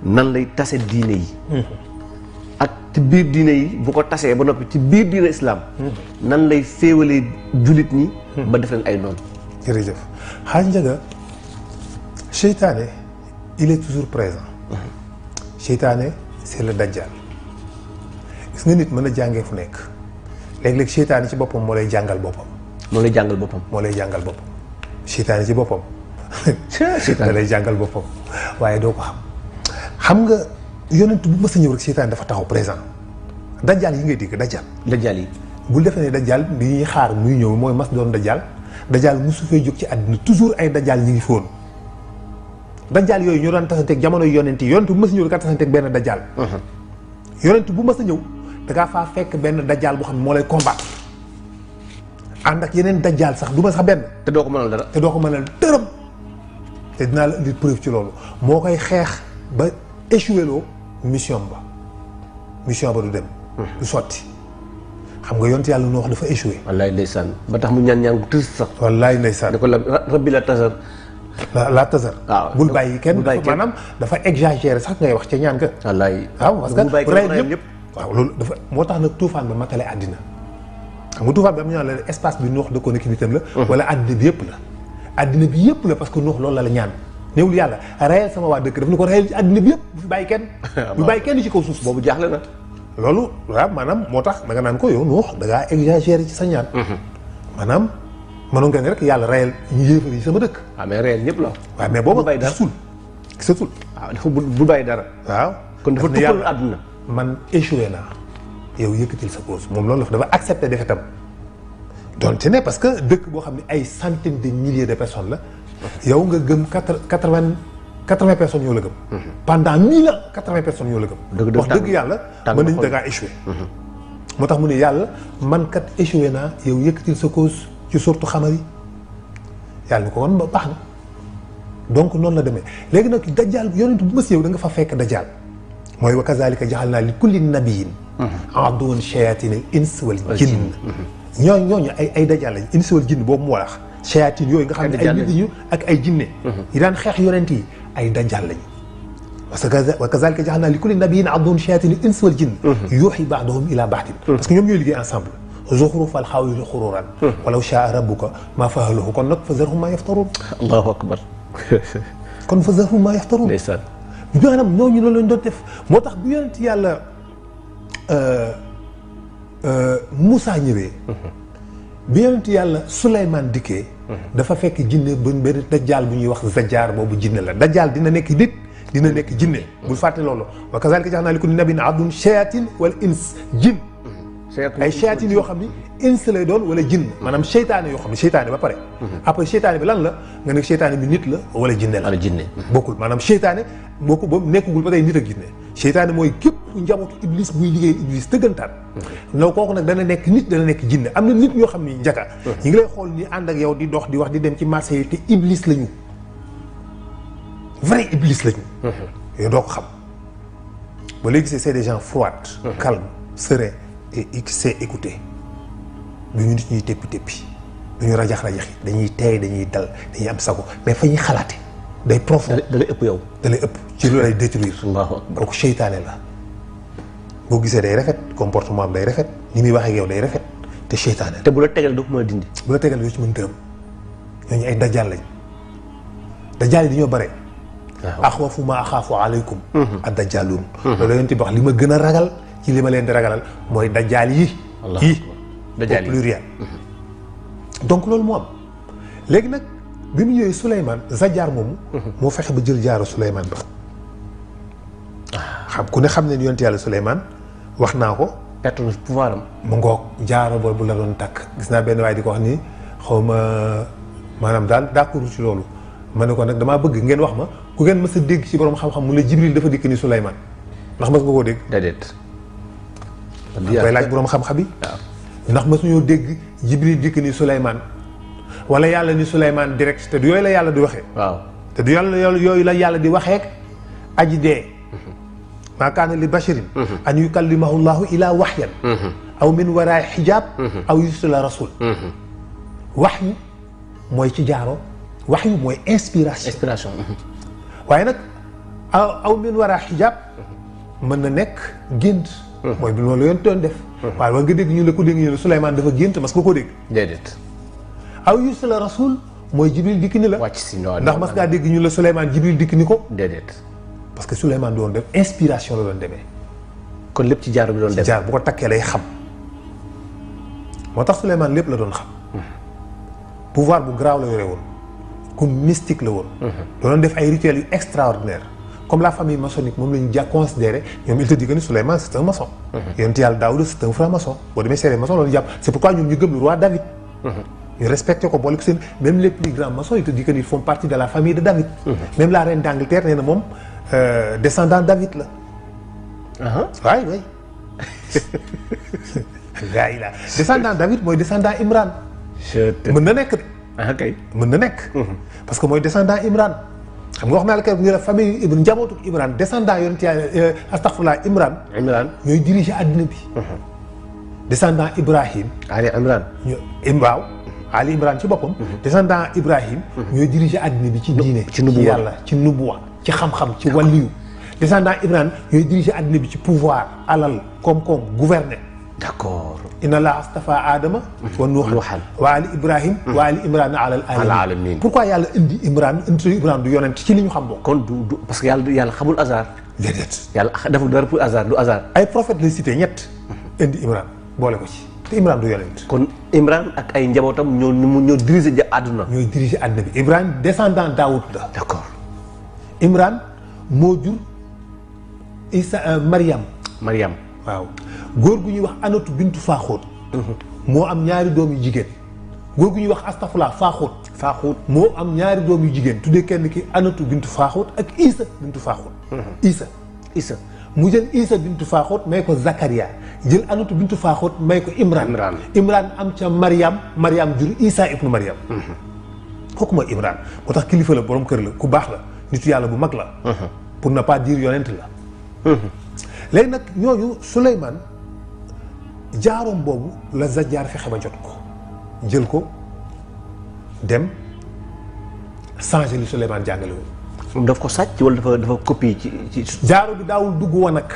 nan lay tase diine yi ak ci biir diine yi bu ko tasee ba noppi ci biir diine islam nan lay féewalee jullit ñi ba def leen ay noonu. jërëjëf xaaj Njaga seytaane il est toujours présent seytaane c'est le dajjal gis nga nit mën a jàngee fu nekk léeg-léeg seytaane ci boppam moo lay jàngal boppam moo lay jàngal boppam. moo lay jàngal boppam seytaane ci boppam da lay jàngal boppam waaye doo ko xam nga yonent bu mës a ñëw rek seytaane dafa taxaw présent dajjal yi ngay dégg dajjal yi bul defee ne dajjal bi ñuy xaar muy ñëw mooy mas doon dajjal musu fee jóg ci àddina toujours ay dajjal ñi ngi foon dajjal yooyu ñoo daan tasanteeg jamono yonent yi yonent bu mës a ñëw da ngaa tasanteeg benn dajjal yonent bu mës a ñëw da ngaa faa fekk benn dajjal boo xam ne moo lay combattre ànd ak yeneen dajjal sax du ma sax benn te doo ko mënal dara dërëm te dinaa la indi preuve ci loolu moo koy xeex ba échoué loo mission ba du dem du sotti xam nga yonent yàlla noo wax dafa échoué. wallaay ndeysaan ba tax mu ñaan gu tës sax. wallaay ndeysaan da ko la rabbi la tasar. la tasar. waaw bul bàyyi kenn maanaam dafa exagéré sax ngay wax ca ñaan ka. wallaay waaw parce que rey ñëpp waaw loolu dafa moo tax nag tuufaan ba matale àddina xam nga tuufaan bi am ñu naan la espace bi Nuux dëkkoon ak nitam la. wala àddina bi yëpp la. àddina bi yëpp la parce que Nuux loolu la ñaan néewul yàlla reyal sama waa dëkk daf ni ko reyal ci àddina bi yëpp bu fi bàyyi kenn. bu bàyyi kenn ci kaw suuf boobu jaaxle na. loolu waaw maanaam moo tax da nga naan ko yow Nuux da ngaa exagéré ci sa ñaan. maanaam mënoon nga ne rek yàlla reyal ñu yéefar yi sama dëkk. waaw mais reyal ñëpp la. waaw mais boobu gisatul. waaw dafa bu bàyyi dara. waaw kon dafa tukkal àdduna. man échoué naa yow yëkkatil sa cause moom loolu dafa accepté defetam donte ne parce que dëkk boo xam ne ay centaines de milliers de personnes la. yow nga gëm 80 personnes ñoo la gëm. pendant 1000 ans 80 personnes ñoo la gëm. wax dëgg yàlla mën nañu da ngaa échoué. moo tax mu ne yàlla man kat échoué naa yow yëkkatil sa cause ci sortu xamar yi yàlla ni ko woon baax na donc noonu la demee léegi nag dajjal yonent bu mës yow da nga fa fekk dajjal mooy wa kazalika jaxal naa li kulli nabiyin aduwan shayatin al ins wal jinn ñooñu ay dajjal lañ ins wal jinn boobu mu wax shayatin yooyu nga xam ne ay nit ñu ak ay jinne yi daan xeex yonent yi ay dajjal lañ parce que wa kazalika jaxal naa li kulli nabiyin aduwan shayatin al ins wal jinn yuuxi ba'duhum ila ba'din parce que ñoom ñooy liggéey ensemble zuxrufal xawli xururan walaw shaa rabbuka ma fahaluhu kon nag fa zarhum ma yaftarun allahu akbar kon fa zarhum ma yaftarun ndeysaan maanaam ñooñu loolu lañ doon def moo tax bu yonent yàlla Moussa ñëwee bi yonent yàlla Souleymane dikkee dafa fekk jinne benn dajjaal bu ñuy wax Zajjaar boobu jinne la dajjaal dina nekk nit dina nekk jinne bul fàtte loolu wa kazalika jaxalnaa li kulli nabiyyin aduwwan shayatin wal ins jinn ay shayatin yoo xam ni ins lay doon wala jinn maanaam seytaane yoo xam ne seytaane ba pare après seytaane bi lan la nga ne seytaane bi nit la wala jinne la bokkul maanaam seytaane boo ko boobu nekkagul ba tey nit ak jinne seytaane mooy képp njabootu iblis buy liggéey iblis dëggantaan naw kooku nag dana nekk nit dana nekk jinne am na nit ñoo xam ni njaka ñi ngi lay xool ni ànd ak yow di dox di wax di dem ci marché yi te iblis lañu vrai iblis lañu yow doo ko xam ba léegi c'est des gens froids calmes sereins et il sait écouter du ñu nit ñuy téppi du ñu rajax-rajax yi dañuy teey dañuy dal dañuy am sago mais fa ñuy xalaate day profond da lay ëpp yow da lay ëpp ci lu lay détruire kooku seytaane la boo gisee day rafet comportement am day rafet ni muy waxee ak yow day rafet te seytaane te bu la tegal doo ko mën a dindi bu la tegal yoo ci mën dërëm ñooñu ay dajjal lañ dajjal yi dañoo bare axwafu ma axaafu aleykum ad dajjaluun loolu leen ti wax li ma gën a ragal ci li ma leen di ragalal mooy dajjaal yi dajjaal au pluriel donc loolu moo am léegi nag bi mu ñëwee Souleymane Zajjaar moomu moo fexe ba jël jaaru Souleymane ba xam ku ne xam ne yonent yàlla Souleymane wax naa ko perte na pouvoir am mu ngoog jaaro boobu la doon takk gis naa benn waaye di ko wax ni xaw ma maanaam daal d'accord ci loolu ma ne ko nag damaa bëgg ngeen wax ma ku ngeen mës a dégg ci borom xam-xam mu la Jibril dafa dikk ni Souleymane ndax mës nga koo dégg déedéet koy laaj borom xam-xam yi ndax mës nañoo dégg Jibril dikk ni Souleymane wala yàlla ni Souleymane direct te du yooyu la yàlla di waxee waaw te du yooyu la yàlla di waxee aji dee maa kaana li basharin an yukallimahu llahu ila waxyan aw min waraay xijaab aw yursila rasul waxyu mooy ci jaaro waxyu mooy inspiration inspiration waaye nag aw min wara xijaab mën na nekk gént. mooy bi loolu yoon doon def. waaye war nga dégg ñu ne ko dégg ñu ne Souleymane dafa gént mas nga koo dégg. déedéet. aw yursila rasul mooy Jibril dikk ni la. wàcc si noonu ndax mas ngaa dégg ñu la Souleymane Jibril dikk ni ko. déedéet. parce que Souleymane doon def inspiration la doon demee. kon lépp ci jaar bi doon dem jaar bu ko takkee lay xam. moo tax Souleymane lépp la doon xam. pouvoir bu graaw la yore woon. ku mystique la woon. doon def ay rituels yu extraordinaire comme la famille maçonnique moom la ñu considéré ñoom il te dit que ni Souleymane c'est un maçon. yonent yàlla Daoud c'est un franc-maçon boo demee seere maçon loolu jàpp c'est pourquoi ñoom ñu gëm le roi David. ñu respecté ko boole ko seen même les plus grands maçons il te dit que ni ils font partie de la famille de David. même la reine d'Angleterre nee na moom descendant David la. waay waay. gars yi la descendant David mooy descendant Imran. mën na nekk de. kay mën na nekk. parce que mooy descendant Imran. xam nga wax naa la keroog ñu la famille Ibn njabootu Imran descendant yonent yàlla astaghfirullah Imran. ñooy diriger àddina bi. descendant Ibrahim. Ali Imran. waaw Ali Imran ci boppam. descendant Ibrahim. ñooy diriger àddina bi ci diine. ci nubuwa ci yàlla ci nubuwa ci xam-xam ci wàlliyu. descendant Imran ñooy diriger àddina bi ci pouvoir alal koom-koom gouverner. d'accord. inna allah astafa Adama. wa Nuuhan wa ali Ibrahim. wa ali Imran ala alamin. pourquoi yàlla indi Imran du yonent ci li ñu xam bokk. kon du parce que yàlla xamul hasard. déedéet. yàlla deful dara pour hasard du hasard. ay prophètes lay cité ñett. indi Imran boole ko ci te Imran du yonent. kon Imran ak ay njabootam ñoo diriger àdduna. ñooy diriger àdduna bi Imran descendant Daoud la. d'accord. Imran moo jur Isa Mariam. waaw góor gu ñuy wax Anatu bintu Faaxóot. moo am ñaari doom yu jigéen. góor gu ñuy wax Astafurlah Faaxóot moo am ñaari doom yu jigéen tuddee kenn ki Anatu bintu Faaxóot ak Isa bintu Faaxóot. Isa mu jël Isa bintu Faaxóot may ko Zakaria jël Anatu bintu Faaxóot may ko Imran am ca Mariam jur Isa ibnu Mariam. kooku mooy Imran moo tax kilifa la borom kër la ku baax la nitu yàlla bu mag la. pour ne pas dire yonent la. léegi nag ñooñu Souleymane jaaroom boobu la Zajjaar fexe ba jot ko jël ko dem changer li Souleymane jàngale woon. daf ko sàcc wala dafa copier ci. jaaro bi daawul dugg woon ak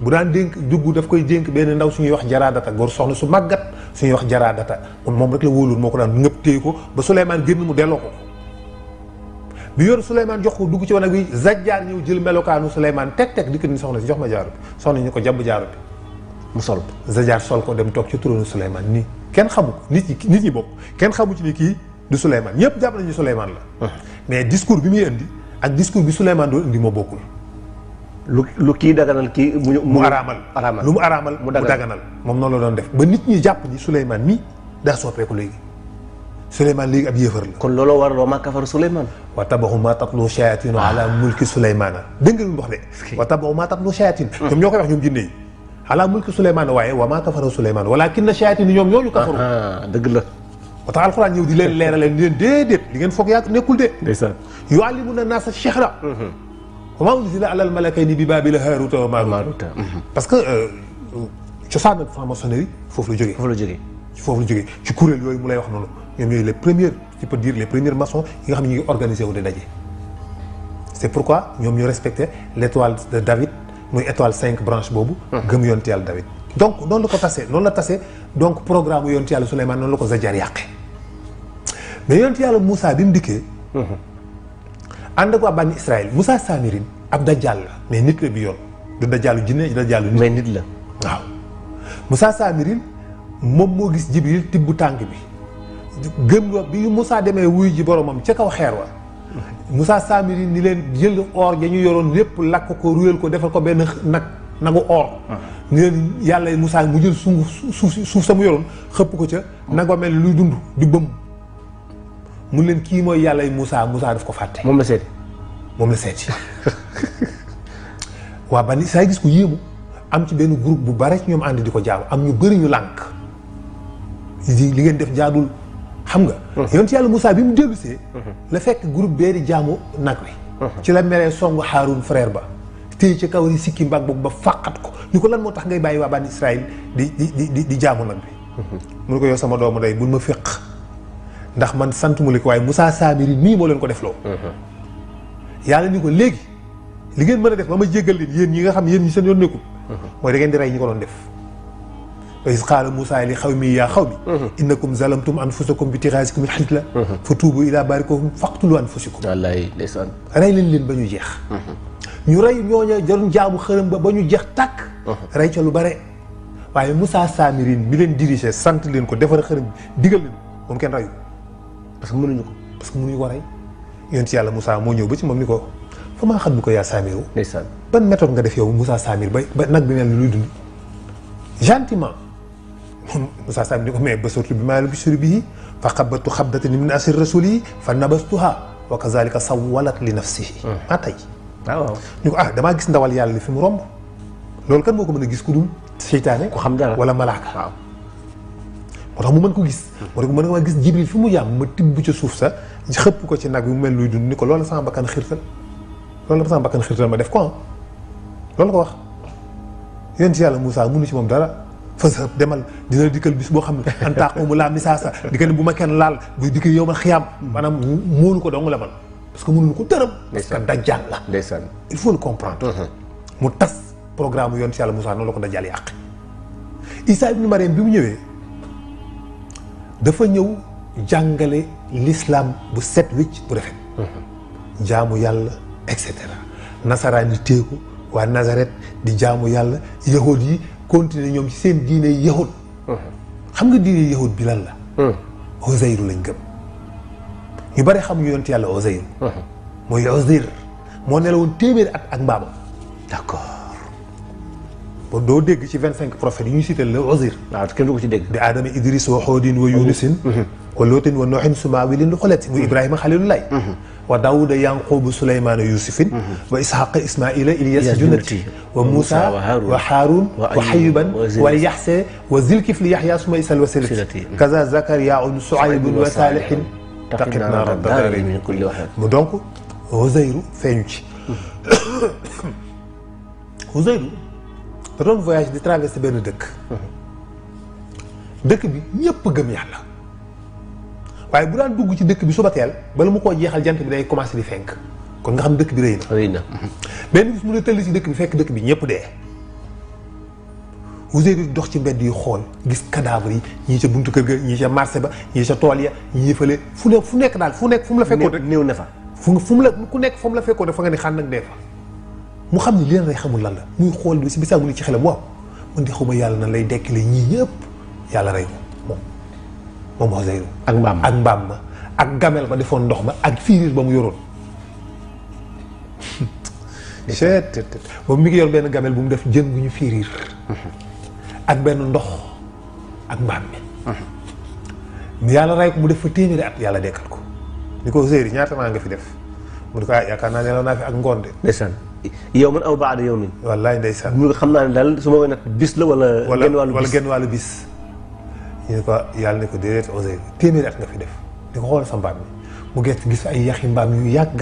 bu daan dénk dugg daf koy dénk benn ndaw suñuy wax jaraadata góor soxna su màggat suñuy wax jaraadata moom rek la wóolul moo ko daan ngëpp téye ko ba Souleymane génn mu delloo ko. bi yor Souleymane jox ko dugg ci wanag wi Zajjaar ñëw jël melokaanu Souleymane teg di ko ni soxna si jox ma jaaro bi soxna ñu ko jàbb jaaro bi mu sol Zajjaar sol ko dem toog ci trône Souleymane nii kenn xamu ko nit ñi bokk kenn xamu ci ni kii du Souleymane ñëpp jàpp nañu Souleymane la. mais discours bi muy indi ak discours bi Souleymane doon indi moo bokkul. lu kii daganal kii mu araamal lu mu araamal mu daganal moom noonu la doon def ba nit ñi jàpp ni Souleymane nii daa soppeeku léegi. Souleymane léegi ab yéefar la. kon looloo waral wa maa kafara Souleymane. wa tabaxu maa tatlu shayaatinu ala mulki Souleymane. dégg nga lu mu wax de. wa tabaxu maa tatlu shayaatin. ñoom ñoo koy wax ñoom jinne yi. ala mulki Souleymane waaye wa maa kafara Souleymane walaakinna shayaatin ñoom ñoo ñu kafaru. dëgg la. moo tax alxuraan ñëw di leen leeraleen di leen déedéet li ngeen foog yaa nekkul de. ndeysaan. yuallimuna naasa sihra. wa maa unzila alal malakayni bi baabila haaruuta wa maaruuta. parce que cosaan ak franc-maçonnerie foofu la jógee. foofu la jógee ci kuréel yooyu mu lay wax noonu ñoom ñooy les premiers tu peux dire les premiers maçons yi nga xam ne ñu ngi organisé wu de daje. c'est pourquoi ñoom ñu respecté l'étoile de David muy étoile 5 branches boobu. gëm yonent yàlla David. donc noonu la ko tasee noonu la tasee donc programme yonent yàlla Souleymane noonu la ko Zajjaar yàqee mais yonent yàlla Moussa bi mu dikkee. ànd ak waa bànni Israël Moussa Samirin ab dajjal la mais nit la bi yoon du dajjalu jinne dajjalu nit. mais nit la waaw Moussa Samirin moom moo gis Jibril tibb tànk bi gëm nga bi Moussa demee wuyu ji boromam ca kaw xeer wa Moussa Samirin ni leen jël or ja ñu yoroon lépp lakk ko ruyal ko defal ko benn nagu or. ni leen yàlla Moussa mu jël suuf sa mu yoroon xëpp ko ca nagoo mel luy dund di bëmm mu leen kii mooy yàlla Moussa daf ko fàtte. moom la seeti waa ban saa gis ko yéemu am ci benn groupe bu bare ci ñoom ànd di ko jaamu am ñu bëri ñu lànk li ngeen def jaadul xam nga. yonent yàlla Moussa bi mu dellusee la fekk groupe bee di jaamu nag wi. ci la meree songu Haroun frère ba téye ci kaw yi sikki mbag boobu ba fàqat ko ni ko lan moo tax ngay bàyyi waa bani Israël di jaamu nag bi. mu ne ko yow sama doomu day bul ma féq ndax man sant mu li ko waaye Moussa Samiri mii moo leen ko defloo. yàlla ni ko léegi li ngeen mën a def ba ma jéggal leen yéen ñi nga xam yéen ñi seen yoon nekkul mooy da ngeen di rey ñi ko doon def wa iz qaala Muusaa li qawmihi yaa qawmi innakum zalamtum anfusakum bi itixaasikum al-ijla fa tuubu ilaa baariikum faqtuluu anfusakum wallaay ndeysaan rey leen ba ñu jeex ñu rey ñooña jarul jaamu xërëm ba ñu jeex tàkk rey ca lu bare waaye Moussa Samirin mi leen dirigé sant leen ko defar xërëm digal leen moom kenn reyu parce que mënuñu ko rey yonent yàlla Moussa moo ñëw ba ci moom ni ko fa maa xam ni ko yaa Samiru ndeysaan ban méthode nga def yow Moussa Samir ba nag bi mel ni luy dund gentiment Moussa Samir ni ko mais basortu bi maa la bisuri bii fa xabatu xabdatan min asir rasuli fa nabastuha wa kazalika sawalat li nafsihi maa tey waaw ñu ko damaa gis ndawal yàlla li fi mu romb loolu kan moo ko mën a gis ku dul seytaane ku xam dara wala malaaka waaw moo tax mu mën ko gis moo tax mën nga gis jibril fi mu yàmm ma tibb ca suuf sa xëpp ko ci nag bi mu mel luy dund ni ko loolu sama bakkan xirtal ma def ko loolu ko wax yéen ci yàlla Moussa mënu ci moom dara fa sa demal dina dikkal bis boo xam ne antaqomu laa misaasa di ko ne bu ma kenn laal bu dikk yow ma xiyaam maanaam móolu ko dong la man parce que mënuñu ko dërëm parce que dajjal la ndeysaan il faut le comprendre mu tas programme yoon ci yàlla Moussa noonu la ko dajjal yàq Isa ibn Mariam bi mu ñëwee dafa ñëw jàngale l'islam bu set wicc bu rafet jaamu yàlla et cetera nasaraan yi téeku waa Nazareth di jaamu yàlla yahud yi continuer ñoom ci seen diine yahud xam nga diine yahud bi lan la Uzayru lañ gëm ñu bari xamuñu yonent yàlla Uzayr mooy Uzayr moo ne la woon téeméeri at ak mbaamam d'accord bon doo dégg ci 25 prophètes yi ñu cité la Uzayr waaw kenn du ko ci dégg di aadama Idris wa Xoodin wa Yunusin wa Lootin wa Nooxin Sumaawilin lu xolet muy Ibrahima Xalilullaay wa Daawuda Yanquubu Suleymaana Yuusufin wa Isxaaqa Ismaila Ilyas Junati wa Muusa wa Haaruun wa Ayyuban wa Yaxse wa Zilkifli Yaxya suma Isal wa Silati kaza Zakariyaa Suaybun wa Saalihin taqit naara daari min kulli waxid mu donc Uzayru feeñu ci Uzayru da doon voyage di traversé benn dëkk bi ñëpp gëm yàlla waaye bu daan dugg ci dëkk bi suba teel bala mu koo jeexal jant bi day commencé di fenk kon nga xam dëkk bi rëy na benn bis mu ne tëll ci dëkk bi fekk dëkk bi ñëpp dee Uzayru dox ci mbedd yi xool gis cadavre yi ñii ca buntu kër ga ñii ca marché ba ñii ca tool ya ñii fële fu nekk daal fu mu la fekkoon rek néew ne fa fu mu la ku nekk fu mu la fekkoon rek fa nga ni xànd nag dee fa mu xam ni leen rey xamul lan la muy xool bi si bisaa mu ni ci xelam waaw man di xuma yàlla nan lay dekkile ñii ñëpp yàlla rey ko moom Uzayru ak mbaam ma ak gamel ba defoon ndox ma ak fiiriir ba mu yoroon boobu mi ngi yor benn gamel bu mu def jën bu ñu fiiriir ak benn ndox ak mbaam mi yàlla rey ko mu def fa téeméeri at yàlla dekkal ko ni ko Uzayru ñaata maa nga fi def mu ne ko yaakaar naa nelaw naa fi ak ngoon de ndeysaan yow man aw baada yow min wallaay ndeysaan mu xam naa ne daal su ma koy nag bis la wala genn wàllu bis ñu ne ko yàlla ne ko déedéet Uzayru téeméeri at nga fi def di ko xool sa mbaam mi mu gis ay yaxi mbaam yu yàgg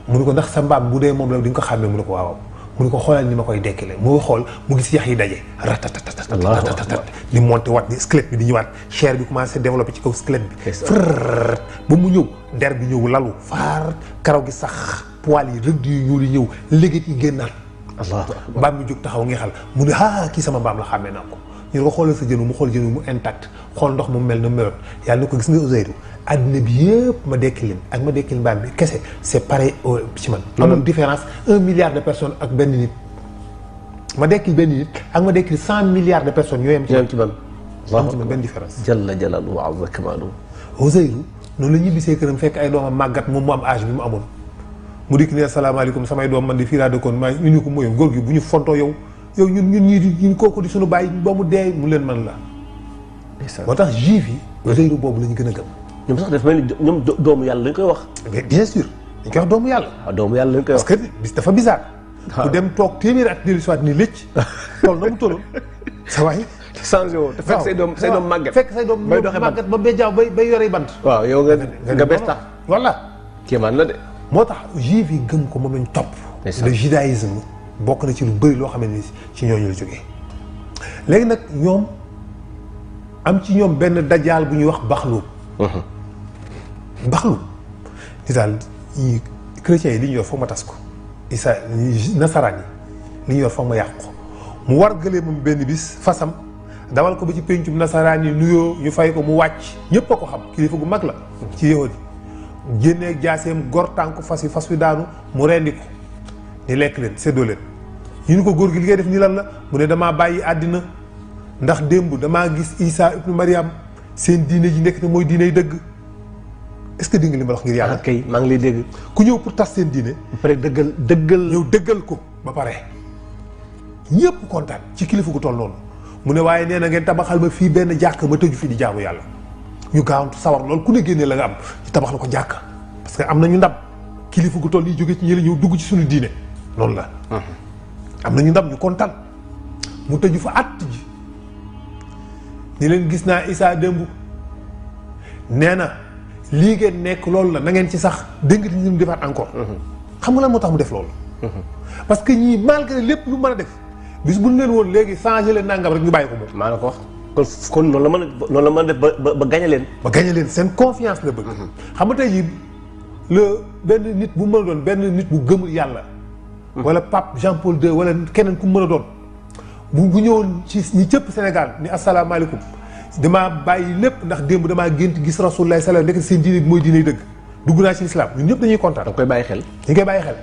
mu ne ko ndax sa mbaam bu dee moom la di nga ko xàmmee mu ne ko waaw mu ne ko xoolal ni ma koy dekkile mu xool mu gis yax yi daje ratatatat di monté waat di squelette bi di ñëwaat chair bi commencé développé ci kaw squelette bi frr ba mu ñëw der bi ñëw lalu faar karaw gi sax poil yi rëdd yu ñuul yi ñëw légét yi génnaat mbaam mi jóg taxaw ngi xal mu ne kii sama mbaam la xàmmee naa ko ñu ne ko xoolal sa jënu mu xool jënu mu intact xool ndox mu mel na meloon yàlla ni ko gis nga Uzayru àddina bi yëpp ma dekki leen ak ma dekki mbaam bi kese c'est pareil ci man amul différence 1 milliard de personnes ak benn nit ma dekki benn nit ak ma dekki 100 milliards de personnes ñoo yem ci man am ci man benn différence jalla jalaaluhu wa azza kamaaluhu Uzayru noonu la ñibbisee këram fekk ay doomam màggat moom mu am âge bi mu amoon mu dikk ne asalaamaaleykum samay doom man di fii laa dëkkoon maa ñu ni ko mooy góor gi bu ñu fontoo yow ñun ñii kooku di suñu bàyyi ba mu dee mu leen man la moo tax juif yi Uzayru boobu la ñu gën a gëm ñoom sax dafa mel ni ñoom doomu yàlla lañ koy wax bien sûr dañ koy wax doomu yàlla waaw doomu yàlla lañ koy wax parce que bis dafa bizarre bu dem toog téeméeri at dellu soit ni lëcc tool na mu tolloon sa waay changé woo te fekk say doom màggat fekk say doom màggat ba béjaaw bay yoree bant waaw yow nga bees tax voilà kéemaan la de moo tax juif yi gëm ko moom lañ topp le judaïsme bokk na ci lu bëri loo xam ne ci ñooñu la jógee léegi nag ñoom am ci ñoom benn dajaal bu ñuy wax baxlu ni daal chrétiens yi li ñu yor foog ma tas ko Isa nasaraan yi li ñu yor foog ma yàq ko mu war gëlee moom benn bis fasam dawal ko ba ci péncum nasaraan yi nuyoo ñu fay ko mu wàcc ñëpp a ko xam kilifa gu mag la ci yahudi génnee jaaseem gor tànku fas wi daanu mu rendi ko ni lekk leen séddoo leen ñu ni ko góor gi li ngay def ni lan la mu ne damaa bàyyi àddina ndax démb damaa gis Isa ibnu Mariam seen diine ji nekk ne mooy diiney dëgg est-ce que dégg nga li ma wax ngir yàlla. kay maa ngi lay dégg. ku ñëw pour tas seen diine. ba pare dëggal. ñëw dëggal ko ba pare ñëpp kontaan ci kilifa gu toll noonu mu ne waaye nee na ngeen tabaxal ma fii benn jàkk ma tëju fii di jaamu yàlla ñu gaawantu sawar loolu ku ne génnee la nga am ci tabax la ko jàkk parce que am nañu ndam kilifa gu toll yi jóge ci ñële ñëw dugg ci suñu diine noonu la. am nañu ndam ñu kontaan mu tëju fa at ji ni leen gis naa Isa démb nee na lii ngeen nekk loolu la na ngeen ci sax dégg nga ñu defaat encore. xam nga lan moo tax mu def loolu. parce que ñii malgré lépp lu mën a def bis bu ñu leen woon léegi changé leen nangam rek ñu bàyyi ko moom. maa la ko wax kon noonu la mën a def ba gañe leen. ba gañe leen seen confiance la bëgg. xam nga tey jii benn nit bu mën a doon benn nit bu gëmul yàlla. wala Pape Jean-Paul II wala keneen ku mën a doon. bu ñëwoon ci ñi cëpp Sénégal ni asalaamaaleykum damaa bàyyi lépp ndax démb damaa gént gis Rasulullah sallallahu alayhi wasallam nekk seen diine bi mooy diiney dëgg dugg naa ci lislaam ñun ñëpp dañuy kontaan. da nga koy bàyyi xel. ñu koy bàyyi xel.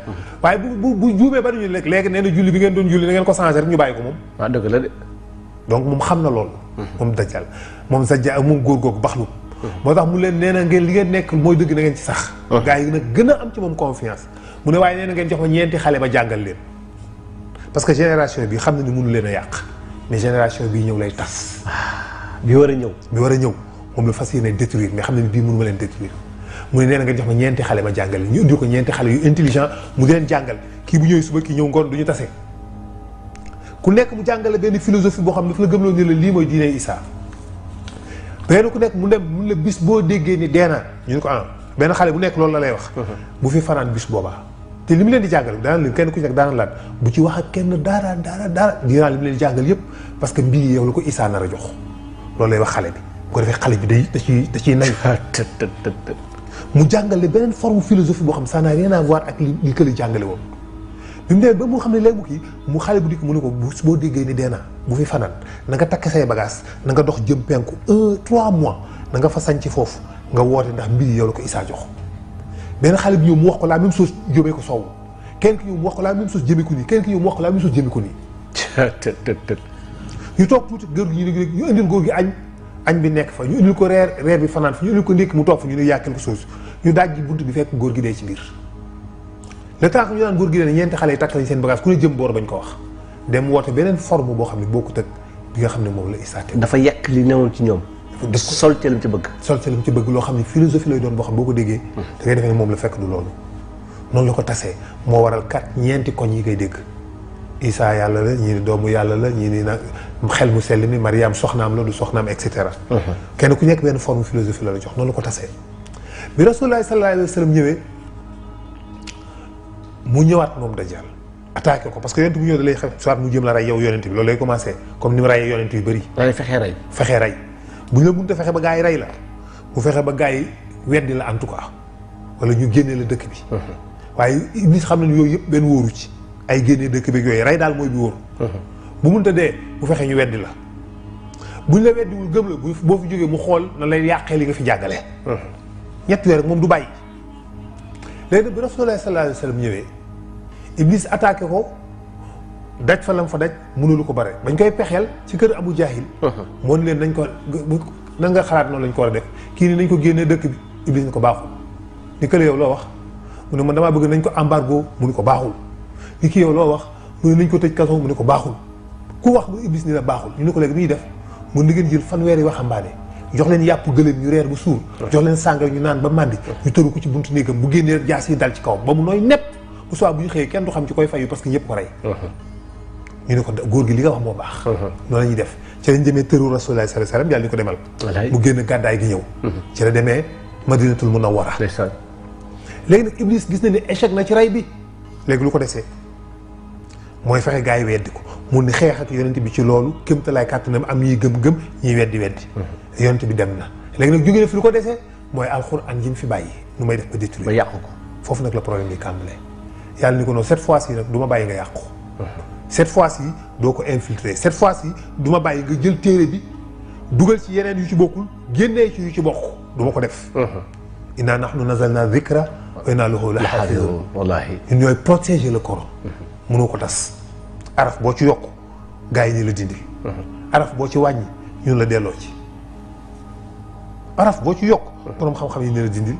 waaye bu juumee ba ñu léegi nee na julli bi ngeen doon julli na ngeen ko changé rek ñu bàyyi ko moom. waaw dëgg la de. donc moom xam na loolu. moom Dajjal moom Zajja moom góor googu baxlu. moo tax mu leen nee na ngeen li ngeen nekk mooy dëgg na ngeen ci sax. gars yi nag gën a am ci moom confiance mu ne waaye nee na ngeen jox ma ñeenti xale ma jàngal leen parce que génération bi xam na ni mënu leen a yàq mais génération bii ñëw lay tas. bi war a ñëw. moom la fas yéene détruire mais xam na ni bii mënu ma leen détruire mu ne nee na ngeen jox ma ñeenti xale ma jàngal leen ñu indil ko ñeenti xale yu intelligent mu di leen jàngal kii bu ñëwee suba kii ñëw ngoon du ñu tase ku nekk mu jàngale benn philosophie boo xam ne dafa la gëmloo ni la lii mooy diine Isa benn ku nekk mu dem mun la bis boo déggee ni dee naa ñu ne ko benn xale bu nekk loolu la lay wax. bu fi fanaan bis boobaa. te li mu leen di jàngal daana leen kenn ku ci nekk daana laat bu ci wax ak kenn dara dinaa li mu leen di jàngal yëpp parce que mbir yi yow la ko Isa nar a jox loolu lay wax xale bi bu ko defee xale bi da ciy nay mu jàngale beneen forme philosophie boo xam ça n'a rien à voir ak li kële jàngale woon bi mu demee ba mu xam ne léegi mu kii mu xale bu dikk mu ne ko boo déggee ni dee naa bu fi fanaan na nga takk say bagage na nga dox jëm penku 3 mois na nga fa sañ ci foofu nga woote ndax mbir yi yow la ko Isa jox benn xale bi ñëw mu wax ko la même chose jóbee ko soow kenn ki ñëw mu wax ko la même chose jëmee ko nii kenn ki ñëw mu wax ko la même chose jëmee ko nii ñu toog tuuti góor gi ñu indil góor gi añ bi nekk fa ñu indil ko reer bi fanaan fa ñu indil ko ndékki mu toog fa ñu ne yaa quelque chose ñu daaj bunt bi fekk góor gi dee ci biir le temps que ñu naan góor gi dee ñeenti xale yi takk nañ seen bagage ku ne jëm boor bañ ko wax dem woote beneen forme boo xam ne bokkut ak bi nga xam ne moom la Isa dafa yàq li newoon ci ñoom def ko sol ca lam ci bëgg loo xam ne philosophie lay doon boo xam boo ko déggee da ngay defee ne moom la fekk du loolu noonu la ko tasee moo waral ñeenti koñ yi koy dégg Isa yàlla la ñii ni doomu yàlla la ñii ni nag xel mu sell mi Mariam soxnaam la du soxnaam et cetera kenn ku nekk benn forme philosophie la jox noonu la ko tasee bi Rasulullah sallallahu alayhi wa sallam ñëwee mu ñëwaat moom Dajjal attaqué ko parce que yonent bu ñëw da lay xew soit mu jëm la rey yow yonent bi loolu lay commencé comme ni mu reyee yonent yu bëri da lay fexee rey bu ñu la mënut a fexe ba gaa yi rey la bu fexe ba gaa yi weddi la en tout cas wala ñu génnee la dëkk bi waaye Iblis xam ne yooyu yëpp benn wóoru ci ay génnee dëkk bi yooyu rey daal mooy bi wóor bu mënut a dee bu fexe ñu weddi la buñ la weddiwul gëm la boo fi jógee mu xool na lay yàqee li nga fi jàngale ñett yooyu rek moom du bàyyi léegi nag bi Rasulullah sallallahu alayhi wa sallam ñëwee Iblis attaqué ko daj fa lam fa daj mënulu ko bare bañ koy pexeel ci kër Abu Jahil moo ni leen nañ ko nan nga xalaat noonu lañ ko war a def kii ni nañ ko génnee dëkk bi Iblis ni ko baaxul ni kële yow loo wax mu ne man damaa bëgg nañ ko embargo mu ni ko baaxul ni kii yow loo wax mu ne nañ ko tëj kaso mu ne ko baaxul ku wax mu Iblis ni la baaxul ñu ne ko léegi ni ñuy def mun ni ngeen jël fanweeri waxambaane jox leen yàpp gëléem ñu reer bu suur jox leen sàngara ñu naan ba màndi ñu tëru ko ci buntu néegam bu génnee jaas yi dal ci kawam ba mu nooy nepp bu soit bu ñu xëyee kenn du xam ci koy fayu parce que ñëpp ko rey ñu ne ko góor gi li nga wax moo baax noonu la ñuy def ci lañ demee tëru Rasulullah sallallahu alayhi wasallam yàlla ñu ko demal mu génn gàddaay gi ñëw ci la demee Madinatul Munawwara léegi nag Iblis gis na ni échec na ci rey bi léegi lu ko desee mooy fexe gaa yi weddi ko mun ni xeex ak yonent bi ci loolu kémtalaay kàttanam am ñuy gëm-gëm ñuy weddi yonent bi dem na léegi nag jóge na fi lu ko desee mooy alxuraan ji fi bàyyi nu may def ba détruire ba yàqu ko foofu nag la problème bi kàmbalee yàlla ni ko noonu cette fois-ci nag du ma bàyyi nga yàqu. cette fois-ci doo ko infiltrer cette fois-ci du ma bàyyi nga jël téere bi dugal ci yeneen yu ci bokkul génnee ci yu ci bokk du ma ko def. inna nahnu nazalna dhikra wa inna lahu la hafizun. wallaahi ñun ñooy protéger le Coran. mënoo ko tas. araf boo ci yokk gars yi ñu la dindil. araf boo ci wàññi ñun la delloo ci. araf boo ci yokk. borom xam-xam yi ñu la dindil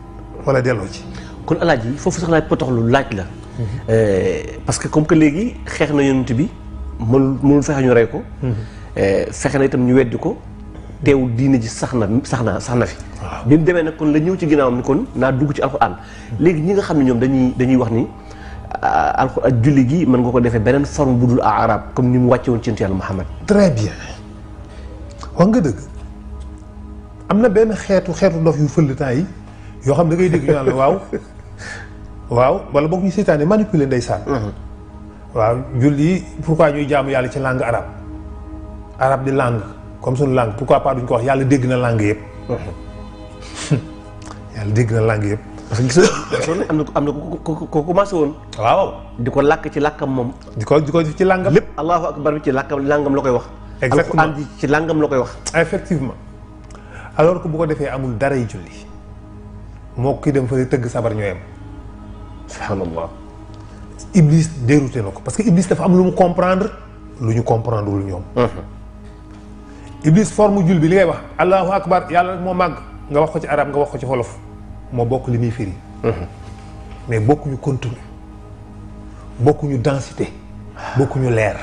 wala delloo ci. kon alaaji foofu sax laay potoxlu laaj la. parce que comme que léegi xeex na yonent bi mënul fexe ñu rey ko. fexe na itam ñu weddi ko. teewul diine ji sax na fi. bi mu demee nag kon la ñëw ci ginnaawam ni kon naa dugg ci alxuraan. léegi ñi nga xam ne ñoom dañuy wax ni alxuraan julli gi mën nga ko defee beneen forme bu dul arab comme ni mu wàcce woon ci yonent Yàlla Muhammad. très bien wax nga dëgg am na benn xeetu dof yu fël temps yi yoo xam da ngay dégg ñu naan la waaw wala boog ñu seetaane manipuler ndeysaan. waaw julli pourquoi ñuy jaamu yàlla ci langue arabe di langue comme suñu langue pourquoi pas duñ ko wax yàlla dégg na langue yëpp. yàlla dégg na langue yëpp. parce que gis nga am na ko commencé woon. waaw di ko làkk ci làkkam moom. di ko ci làngam. lépp allahu akbar bi ci làngam la koy wax. exactement alxuraan ji ci làngam la koy wax. effectivement alors que bu ko defee amul dara yi julli moo ki dem fa tëgg sabar ñooyam. subhanallah. Iblis dérouté na ko parce que Iblis dafa am lu mu comprendre lu ñu comprendre wul ñoom. Iblis forme jul bi li ngay wax allahu akbar yàlla rek moo màgg nga wax ko ci arab nga wax ko ci wolof moo bokk li muy firi. mais bokkuñu contenu bokkuñu densité bokkuñu leer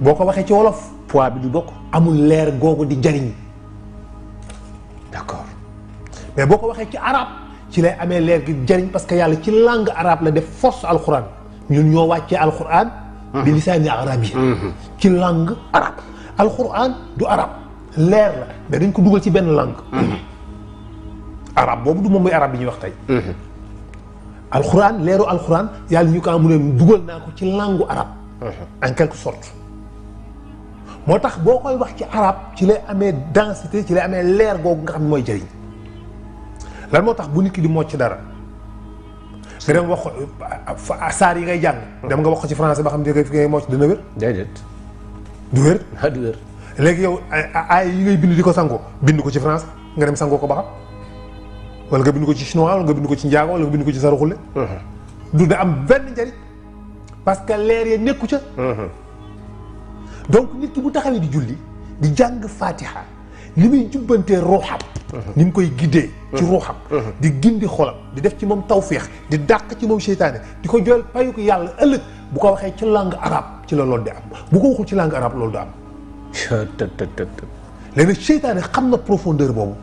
boo ko waxee ci wolof poids bi du bokk. amul leer googu di jariñ. d'accord mais boo ko waxee ci arab ci lay amee leer gi jariñ parce que yàlla ci langue arabe la def force alquran ñun ñoo wàccee alquran. bi lisaani arabi ci langue arabe. alquran du arabe leer la mais dañ ko dugal ci benn langue. arabe boobu du moom mooy arabe bi ñuy wax tey. alquran leeru alquran yàlla ñu ko am mu ne dugal naa ko ci langue arabe. en quelque sorte. moo tax boo koy wax ci arabe ci lay amee densité ci lay amee leer googu nga xam ne mooy jëriñ lan moo tax bu nit ki di mocc dara nga dem wax ko saar yi ngay jàng. dem nga wax ko ci français ba xam ne fi ngay mocc dina wér. déedéet. du wér. du wér. léegi yow ay yi ngay bind di ko sangoo bind ko ci français nga dem sangoo ko ba xam wala nga bind ko ci chinois wala nga bind ko ci njaago wala nga bind ko ci saraxule. du da am benn njariñ parce que leer ya nekku ca. donc nit ki bu taxawee di julli di jàng fatiha li muy jubbantee ruuxam. ni mu koy giddee. ci ruuxam. di gindi xolam di def ci moom tawféex di dàq ci moom seytaane di ko jool payu ko yàlla ëllëg bu ko waxee ci langue arabe ci la loolu di am bu ko waxul ci langue arabe loolu du am. léegi nag seytaane xam na profondeur boobu.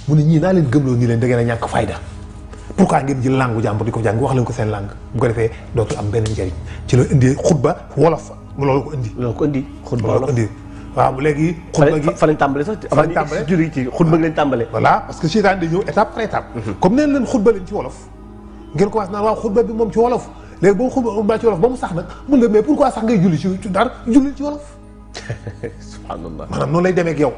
mu ne ñii naa leen gëmloo nii leen da ngeen a ñàkk fayda. pourquoi ngeen jël langue jàmbur di ko jàng wax leen ko seen langue bu ko defee dootul am benn njëriñ ci la indi xutba wolof loolu ko indi. loolu ko indi xutba loolu ko indi waaw léegi. xutba gi fa lañ tàmbale sax. fa lañ tàmbale avant juri ci xutba gi lañ tàmbale. voilà parce que seytaane day ñëw étape par étape. comme neen leen xutba leen ci wolof. ngeen commencé naan waaw xutba bi moom ci wolof léegi boo xutba ci wolof ba mu sax nag mun la mais pourquoi sax ngay julli ci dara julli ci wolof. subhanallah maanaam noonu lay demee ak yow.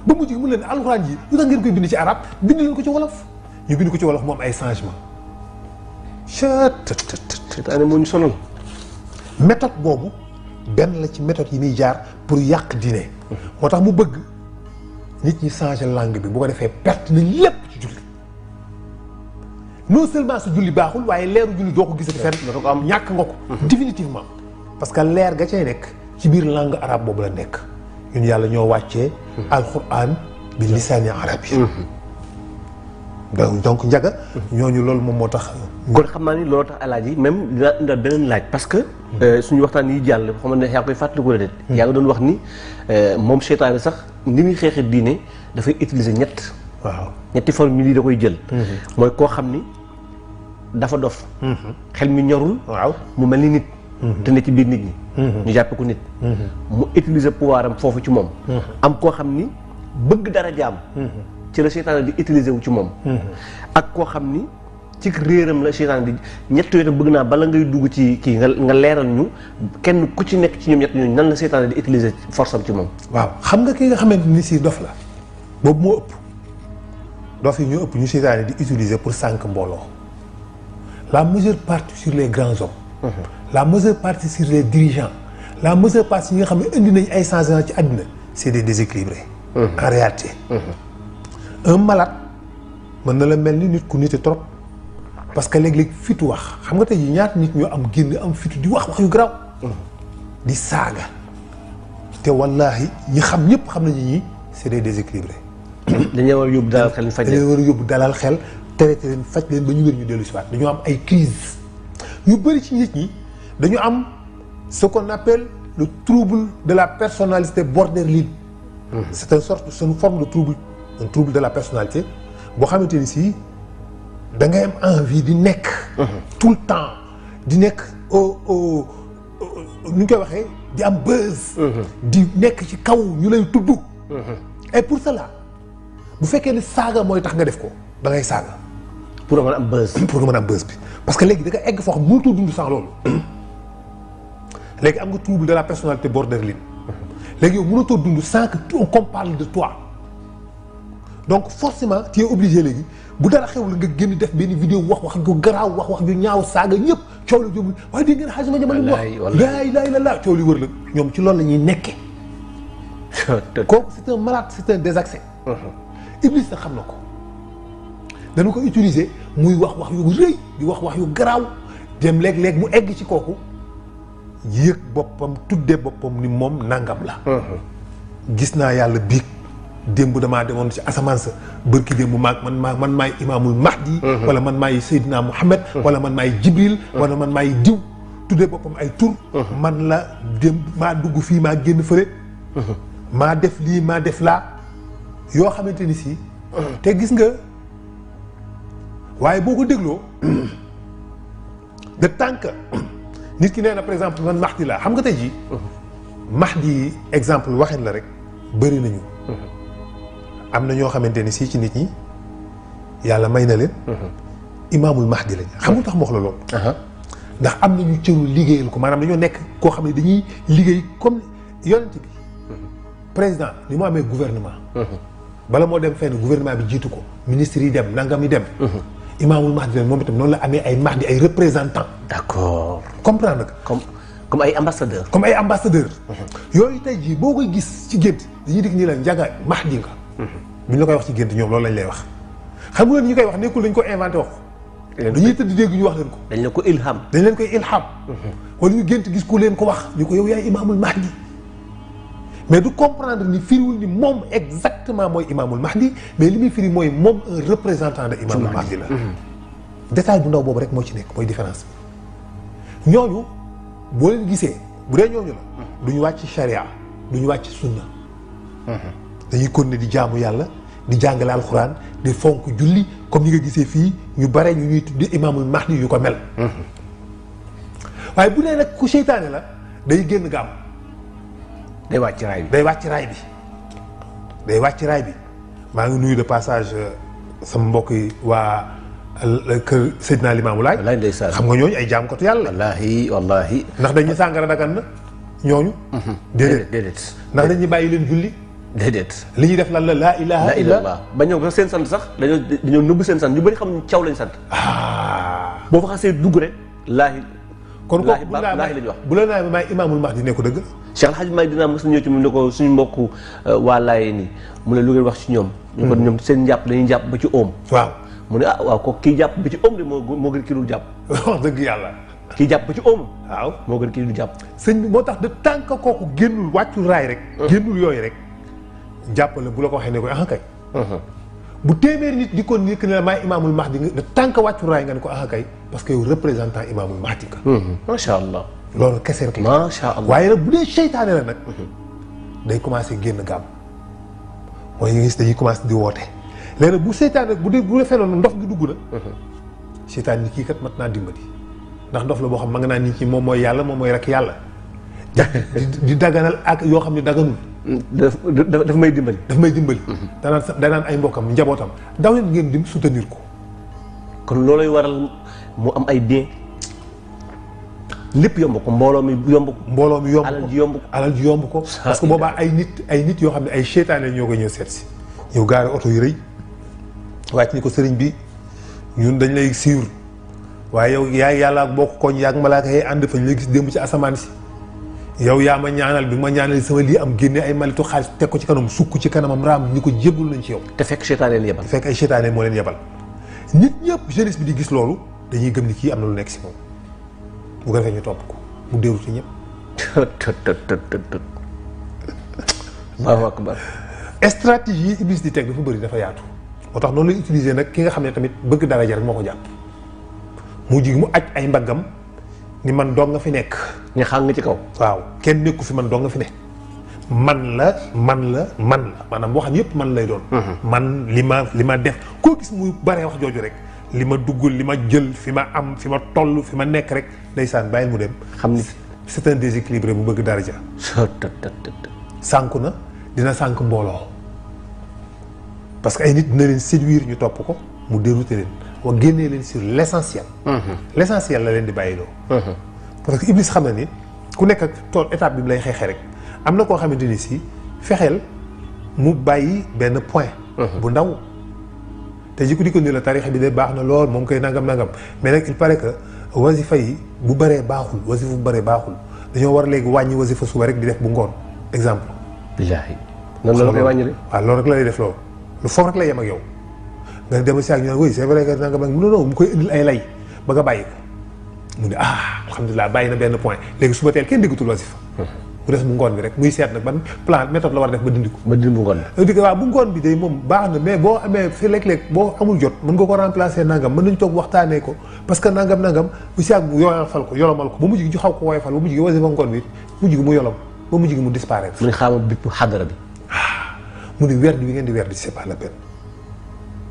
ba mujj gi mun leen alxuraan ji lu tax ngeen koy bind ci arab bind leen ko ci wolof ñu bind ko ci wolof moom ay changement. seytaane moo ñu sonal. méthode boobu benn la ci méthode yi muy jaar pour yàq diine. moo tax mu bëgg nit ñi changer langue bi bu ko defee perte nañ lépp ci julli non seulement su julli baaxul waaye leeru julli doo ko gisati fenn. doo ko am ñàkk nga ko. définitivement parce que leer ga cay nekk ci biir langue arabe boobu la nekk ñun yàlla ñoo wàccee. alquran bi lisaani arabi. donc njaga ñooñu loolu moom moo tax. kon xam naa ni loolu tax alaaji même dinaa indal beneen laaj parce que. suñu waxtaan yi jàll xam ne yaa koy fàttaliku la de. yaa ngi doon wax ni moom seytaane sax ni muy xeexee diine dafay utiliser ñett. waaw ñetti formules yi da koy jël. mooy koo xam ni dafa dof. xel mi ñorul. waaw mu mel ni nit. te ne ci biir nit ñi. ñu jàppe ko nit. mu utiliser pouvoir am foofu ci moom. am koo xam ni bëgg dara jaam. ci la seytaane di utiliser wu ci moom. ak koo xam ni ci réeram la seytaane di ñett yooyu bëgg naa bala ngay dugg ci kii nga leeral ñu kenn ku ci nekk ci ñoom ñett ñooñu nan la seytaane di utiliser force am ci moom. waaw xam nga ki nga xamante ni si dof la boobu moo ëpp dof yi ñoo ëpp ñu seytaane di utiliser pour sànq mbooloo la majeure partie sur les grands hommes. la majeure partie sur les dirigeants. la majeure partie yi nga xam ne indi nañ ay changements ci àddina c'est des déséquilibrés. en réalité. un malade mën na la mel ni nit ku nite trop parce que léeg-léeg fitu wax xam nga tey jii ñaata nit ñoo am génn am fitu di wax yu garaaw. di saaga te wallaahi ñi xam ñëpp xam nañu ñi c'est des déséquilibrés. dañoo war a yóbbu dalal xel faj leen dañoo war a yóbbu dalal xel traité leen faj leen ba ñu wér ñu dellu si waat dañoo am ay crise ñu bëri ci nit ñi dañu am ce qu'on appelle le trouble de la personnalité borderline. c'est une forme de trouble un trouble de la personnalité boo xamante ni si da ngay am envie di nekk. tout le temps di nekk nu ñu koy waxee di am buzz. di nekk ci kaw ñu lay tudd. et pour cela bu fekkee ne saaga mooy tax nga def ko da ngay saaga. pour nga mën a am buzz. pour nga mën a am buzz bi parce que léegi da nga egg foo xam mënutoo dund sans loolu. léegi am nga trouble de la personnalité borderline. léegi yow mënatoo dund sans que on parle de toi. donc forcément tu es obligé léegi bu dara xewul nga génn def benn vidéo wax yu garaaw wax yu ñaaw saaga ñëpp coow la jóg waaye dégg ngeen xaaj ma jamono li mu wax. laa ilaaha illallaah coow li wër la ñoom ci loolu la ñuy nekkee. kooku c'est un malade c'est un désaxé. Iblis na xam na ko. dañu ko utiliser muy wax yu rëy di wax yu garaaw dem léeg-léeg mu egg ci kooku yëg boppam tuddee boppam ni moom nangam la. gis naa yàlla biig démb damaa demoon ci asamaan sa bërki démb man maay imaamul mahdi. wala man maay Seydina Muhammad. wala man maay Jibril. wala man maay diw tuddee boppam ay tur. man la démb maa dugg fii maa génn fële. maa def lii maa def laa yoo xamante ni si. te gis nga waaye boo ko dégloo de tant que nit ki nee na par exemple man mahdi laa xam nga tey jii. mahdi exemple waxin la rek bëri nañu. am na ñoo xamante ni si ci nit ñi yàlla may na leen. imaamul mahdi lañ xam nga tax ma wax la loolu. ndax am nañu cëru liggéeyal ko maanaam dañoo nekk koo xam ne dañuy liggéey comme yonent bi. président ni mu amee gouvernement. bala moo dem fenn gouvernement bi jiitu ko ministre yi dem nangam yi dem. imaamul mahdi leen moom itam noonu la amee ay mahdi ay représentants. d'accord comprendre nga. comme ay ambassadeurs. comme ay ambassadeurs. yooyu tey jii boo koy gis ci gént dañuy dikk nii la njaga mahdi nga. bu ñu la koy wax ci gént ñoom loolu lañ lay wax. xam nga ñu koy wax nekkul dañ ko inventé wax. dañuy tëdd dégg ñu wax leen ko. dañ leen ko ilham. dañ leen koy ilham. wala ñu gént gis ku leen ko wax ñu ko yow yaay imaamul mahdi. mais du comprendre ni firiwul ni moom exactement mooy imaamul mahdi mais li muy firi mooy moom un représentant de imaamul mahdi la. détail bu ndaw boobu rek moo ci nekk mooy différence bi. ñooñu boo leen gisee bu dee ñooñu la. du ñu wàcc charia du ñu wàcc sunna. dañuy continuer di jaamu yàlla di jàngale alxuraan di fonk julli comme ni nga gisee fii ñu bare ñu ñuy tuddi imaamul mahdi yu ko mel. waaye bu dee nag ku seytaane la day génn gaam. day wàcc raay bi day wàcc raay bi maa ngi nuyu de passage sama mbokk yi waa kër Seydina Limaamu Laay. wallaay ndeysaan xam nga ñooñu ay jaamkatu yàlla. wallaahi. ndax dañuy sàngara dagan na ñooñu. déedéet ndax dañuy bàyyi leen julli. déedéet li ñuy def lan la laa ilaha illallah. ba ñëw seen sant sax dañoo nëbb seen sant ñu bëri xam caw lañ sant. boo fa xasee dugg rek laahi. kon kooku bu la naa maay imaamul mahdi ne ko dëgg. Cheikh El Hadj May dinaa mos a ñëw ci mu ne ko suñu mbokk waa Laayee nii mu ne lu ngeen wax ci ñoom. ñu ko ñoom seen njàpp dañuy jàpp ba ci oom. waaw mu ne waaw kooku kii jàpp ba ci oom de moo gën kii dul jàpp. wax dëgg yàlla. kii jàpp ba ci oom. waaw moo gën kii dul jàpp. sëñ bi moo tax de tant que kooku génnul wàccul raay rek. génnul yooyu rek jàppale bu la ko waxee ne ko ah kay. bu téeméeri nit di ko nekk ne la maay imaamul mahdi nga de tant que wàccul raay nga ne ko ah kay parce que yow représentant imaamul mahdi nga. macha allah. loolu kese rek la. macha allah waaye nag bu dee seytaane la nag. day commencé génn gàmm. mooy nga gis dañuy commencé di woote. léegi nag bu seytaane bu dee fenoon ndox gi dugg na. seytaane ni kii kat mat naa dimbali. ndax ndox la boo xam ma nga naan nit ñi moom mooy yàlla moom mooy rek yàlla. di daganal ak yoo xam ne daganul. daf may dimbali. danaan ay mbokkam njabootam daw leen ngeen dim soutenir ko. kon loolay waral mu am ay bien. lépp yomb ko mbooloo mi yomb ko. alal ji yomb ko parce que boobaa ay nit yoo xam ne ay seytaane ñoo koy ñëw seet si. ñëw gaare oto yu rëy wàcc ni ko sëriñ bi ñun dañ lay suivre waaye yow yaa yàlla ak bokk koñ yaa ak malaaka yi ànd fañ la gis démb ci asamaan si yow yaa ma ñaanal bi ma ñaanal sama lii am génne ay malitu xaalis teg ko ci kanam sukk ci kanamam raam ñi ko jéggul nañ ci yow. te fekk seytaane leen yebal. te fekk ay seytaane moo leen yebal nit ñëpp jeunesse bi di gis loolu dañuy gëm ni kii am na lu nekk si moom bu ko defee ñu topp ko mu déroute ñëpp. Allahu akbar. stratégie yi Iblis di teg dafa bëri dafa yaatu moo tax noonu lay utiliser nag ki nga xam ne tamit bëgg daraja rek moo ko jàpp mu jig mu aj ay mbaggam ni man dong nga fi nekk. ñu xam nga ci kaw. waaw kenn nekku fi man dong nga fi ne. man la maanaam boo xam yëpp man lay doon. man li ma def koo gis muy baree wax jooju rek li ma duggul li ma jël fi ma am fi ma toll fi ma nekk rek ndeysaan bàyyil mu dem. xam ni c'est un déséquilibré bu bëgg daraja. sànku na dina sànk mbooloo parce que ay nit dina leen séduire ñu topp ko mu dérouter leen wa génnee leen sur l'essentiel. L'essentiel la leen di bàyyiloo. parce que Iblis xam na ni ku nekk ak tool étape bi mu lay xeexee rek am na koo xamante ni si fexeel mu bàyyi benn point. bu ndaw te ji ko di ko ni la tarixa bi de baax na lool moom koy nangam mais nag il paraît que wasifa yi bu bëree baaxul wasifa bu bëree baaxul dañoo war léegi wàññi wasifa suba rek di def bu ngoon exemple. billaahi noonu la koy wàññi. waaw loolu rek la lay def loolu lu foofu rek la yem ak yow nga dem si ak ñu naan oui c'est vrai que nangam ak non mu koy indil ay lay ba nga bàyyi ko mu ne alhamdulilah bàyyi na benn point léegi suba teel kenn déggatul wasifa mu def bu ngoon bi rek muy seet nag ban plan méthode la war a def ba dindi ko. ba dindi bu ngoon bi. di ko waaw bu ngoon bi day moom baax na mais boo amee fi léeg-léeg boo amul jot mën nga ko remplacer nangam mën nañu toog waxtaanee ko parce que nangam bu si ak mu yoyofal ko yolomal ko ba mujj gi ñu xaw ko woyofal ba mujj gi wasifa ngoon bi mujj gi mu yolom ba mujj gi mu disparaître. mu ne xaaral bipp xadara bi. mu ne werd bi ngeen di werd c'est pas la peine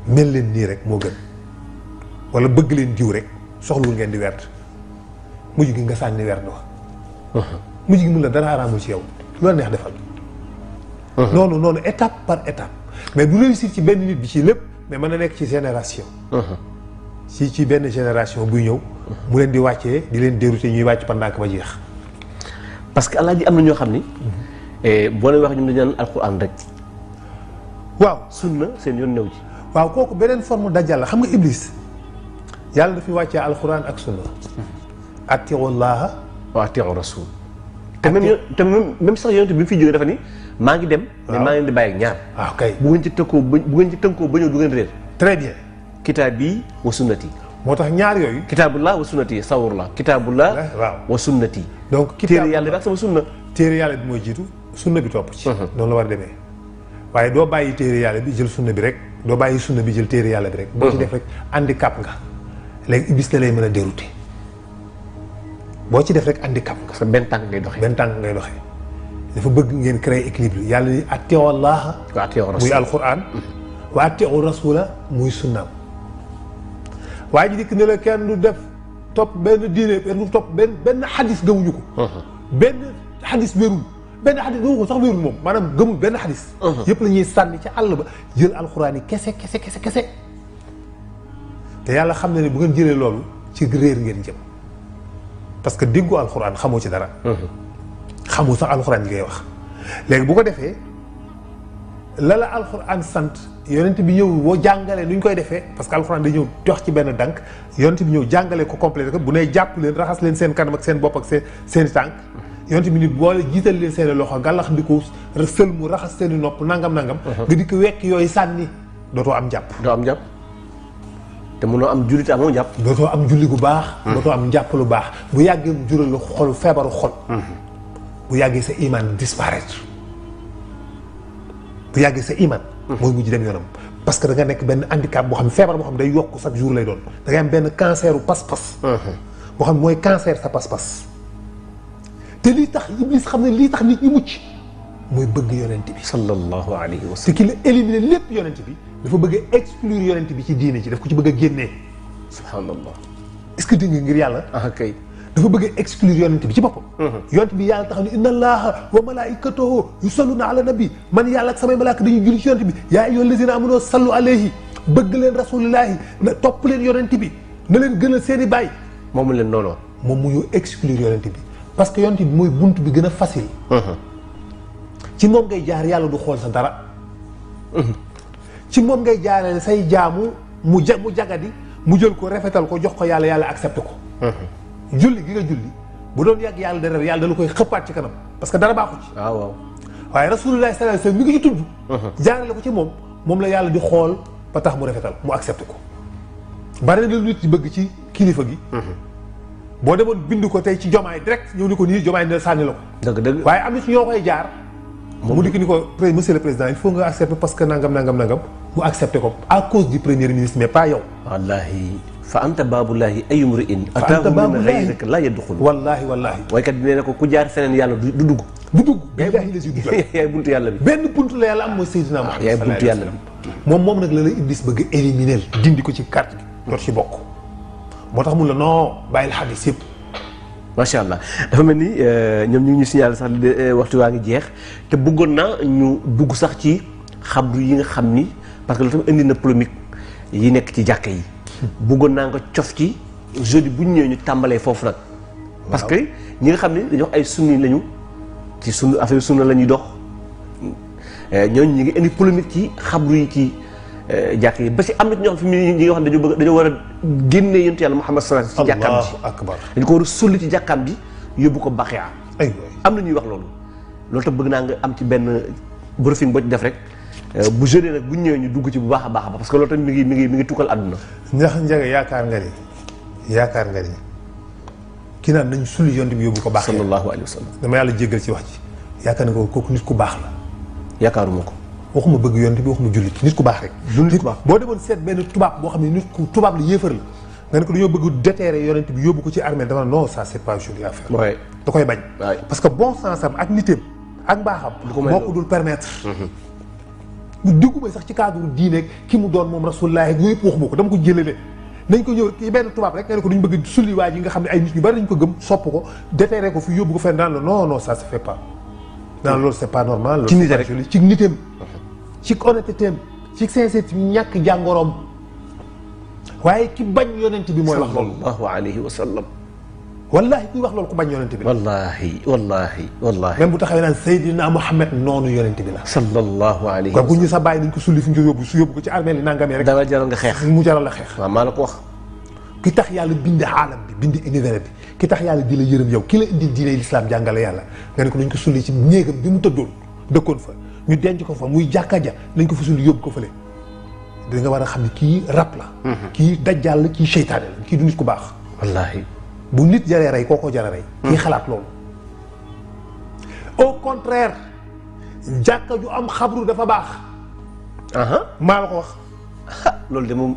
mel leen nii rek moo gën wala bëgg leen diw rek soxlawul ngeen di werd mujj gi nga sànni werd wa mujj gi mun la dara araamul ci yow loolu neex defal. noonu étape par étape mais du réussir ci benn nit bi ci lépp mais mën na nekk ci génération. ci benn génération buy ñëw. mu leen di wàccee di leen dérouter ñuy wàcc pendant que ba jeex. parce que alaaji am na ñoo xam ni. boo leen wax ñun dañu naan alxuraan rek. waaw sunna seen yoon new ci. waaw kooku beneen forme dajjal la xam nga Iblis yàlla dafay wàccee alxuraan ak sunna. atiiwu llaaha wa atiiwu rasuul. te même sax yonent bi mu fi jógee dafa ni maa ngi dem. mais maa ngi leen di bàyyi ak ñaar. waaw kay bu ngeen ci tënkoo ba ñëw du ngeen réer. très bien. kitaabi wa sunnati. moo tax ñaar yooyu. kitaabullah wa sunnati sawurla. kitaabullah wa sunnati. donc téere yàlla bi ak sama sunna. téere yàlla bi mooy jiitu sunna bi topp ci. noonu la war a demee waaye doo bàyyi téere yàlla bi jël sunna bi rek doo bàyyi sunna bi jël téere yàlla bi rek. boo ci def rek handicap nga léegi Iblis da lay mën a dérouter boo ci def rek handicap nga. parce que benn tànk ngay doxee. benn tànk ngay doxee dafa bëgg ngeen créer équilibre yàlla ni atiiwu llaaha wa atiiwu rasuul muy alquran wa atiiwu rasuula muy sunnaam waaye ji dikk ne la kenn du def topp benn diine kenn du topp benn xadis gëmuñu ko. benn xadis wérul benn xadis gëmu ko sax wérul moom maanaam gëmul benn xadis. yëpp la ñuy sànni ci àll ba jël alxuraan yi kese. te yàlla xam na ne bu ngeen jëlee loolu ci réer ngeen jëm parce que déggu alxuraan xamoo ci dara. xamoo sax alxuraan yi ngay wax léegi bu ko defee la alxuraan sant. yonent bi ñëw boo jàngalee nu ñu koy defee parce que alxuraan day ñëw dox ci benn dànk yonent bi ñëw jàngalee ko complété ko bu ne jàpp leen raxas leen seen kanam ak seen bopp ak seen i tànk yonent bi nit boole jiital leen seen i loxo gàllax ndiko sël mu raxas seen i nopp nangam nga di ko wekk yooyu sànni dootoo am jàpp. doo am jàpp te mënoo am julli te amoo jàpp. dootoo am julli gu baax. dootoo am njàpp lu baax bu yàggee mu jural la xol feebaru xol. bu yàggee sa iman disparaître bu yàggee sa iman. mooy mujj dem yoonam parce que da nga nekk benn handicap boo xam ne feebar boo xam ne day yokk chaque jour lay doon da ngay am benn canceru pas-pas. boo xam ne mooy cancer sa pas-pas. te lii tax Iblis xam ne lii tax nit ñi mucc mooy bëgg yonent bi. sallallahu alayhi wa te sallam. ki la éliminer lépp yonent bi dafa bëgg a exclure yonent bi ci diine ci daf ko ci bëgg a génnee. subhanallah. est-ce que dégg nga ngir yàlla. kay. dafa bëgg a exclure yonent bi ci boppam. yonent bi yàlla taxaw ne inna allaha wa malaikatahu yusalluna ala nabi man yàlla ak samay malaaka dañuy julli ci yonent bi yaa ayyuhal lazina amanu sallu alayhi bëgg leen rasulillahi na topp leen yonent bi na leen gënal seen i baay. moomu leen noonu. moom mu ñu exclure yonent bi parce que yonent bi mooy bunt bi gën a facile. ci moom ngay jaar yàlla du xool sa dara. ci moom ngay jaaree say jaamu mu jagadi mu jël ko rafetal ko jox ko yàlla yàlla accepté ko. julli gi nga julli bu doon yàgg yàlla dara yàlla dala koy xëppaat ci kanam parce que dara baaxu ci. waaw waaw. waaye rasulullah sallallahu alayhi wasallam mi ngi ci tudd. jaarale ko ci moom la yàlla di xool ba tax mu rafetal mu accepté ko. bari na lu nit bëgg ci kilifa gi. boo demoon bind ko tey ci jomaay direct ñëw ni ko nii jomaay ne sànni la ko. dëgg dëgg waaye am na ci ñoo koy jaar. mu dikk ni ko monsieur le président il faut nga accepter parce que nangam mu accepté ko à cause du premier ministre mais pas yow. wallahi fa anta baabullahi ayyum ri'in ataahu min ghayrika la yadxul. wallahi waykat bi nee na ko ku jaar feneen yàlla du dugg. du dugg billaahi la si dugg. yaay buntu yàlla bi. benn buntu la yàlla am mooy Seydina Muhammad. yaay buntu yàlla bi. moom nag la Iblis bëgg éliminer dindi ko ci carte gi. dootu ci bokk. moo tax mun la non bàyyil xadis yëpp. macha allah dafa mel ni ñoom ñu ngi ñu signalé sax waxtu waa ngi jeex te bëggoon naa ñu dugg sax ci xabru yi nga xam ni parce que loolu tamit indi na polémique yi nekk ci jàkka yi. bëggoon naa nga cof ci jeudi bu ñu ñëwee ñu tàmbalee foofu nag. parce que ñi nga xam ne dañoo wax ay sunni lañu ci sunu affaire sunna la ñuy dox ñooñu ñu ngi indi polémique ci xabru yi ci jàkka yi ba si am na ñoo xam fi mu ne ñi nga xam ne dañoo war a génnee yonent yàlla Muhammad sallallahu alayhi wasallam ci jàkkaam ji. akbar dañ ko war a sulli ci jàkkaam ji yóbbu ko Baqiya. am na ñuy wax loolu. loolu tam bëgg naa nga am ci benn briefing boo ci def rek bu jeudi nag bu ñu ñëwee ñu dugg ci bu baax a baax parce que loolu tamit mi ngi tukkal àdduna. ndax Ndiaga yaakaar nga ni ki naan nañ sulli yonent bi yóbbu ko Baqiya sallallahu alayhi wasallam. dama yàlla jéggal ci wax ji yaakaar nga kooku nit ku baax la. yaakaaruma ko. waxuma bëgg yonent bi waxuma jullit nit ku baax rek. nit ku baax boo demoon seet benn tubaab boo xam ne nit ku tubaab la yéefar la nga ne ko dañoo bëgg déterrer yonent bi yóbbu ko ci armée dama non ça c'est pas joli à faire. waaye da koy bañ. parce que bon sens am ak nitéem ak mbaaxam. moo ko dul permettre. dugguma sax ci cadre diine ki mu doon moom rasulullah yooyu yëpp waxuma ko dama ko jëlale nañ ko ñëw ci benn tubaab rek nga ne ko duñ bëgg sulli waa ji nga xam ne ay nit ñu bari nañ ko gëm sopp ko déterrer ko fi yóbbu ko fenn daan la non ça se fait pas. non loolu c'est pas normal. ci nit rek ci nitéem ci honnêteté ci sincérité ñàkk jàngoroom waaye ki bañ yonent bi mooy wax loolu. sallallahu alayhi wa sallam. wallaahi kuy wax loolu ku bañ yonent bi la. wallaahi. même bu taxawee naan Seydina Muhammad noonu yonent bi la. sallallahu alayhi wa sallam. kon bu ñu sa bàyyi nañ ko sulli fi ñu ko yóbbu ko ci armée li nangamee rek. dara jaral nga xeex. mu jaral la xeex. waaw maa la ko wax. ki tax yàlla bind aalam bi bind univers bi ki tax yàlla di la yërëm yow ki la indi diine l'islam jàngale yàlla nga ne ko nañ ko sulli ci néegam bi mu tëddoon dëkkoon fa ñu denc ko fa muy jàkka ja nañ ko fa sulli yóbbu ko fële da nga war a xam ne kii rab la. kii dajjal la kii seytaane la kii du nit ku baax. wallaahi. bu nit jaree rey kookoo jara rey. kii xalaat loolu. au contraire jàkka ju am xabru dafa baax. maa la ko wax. loolu de moom.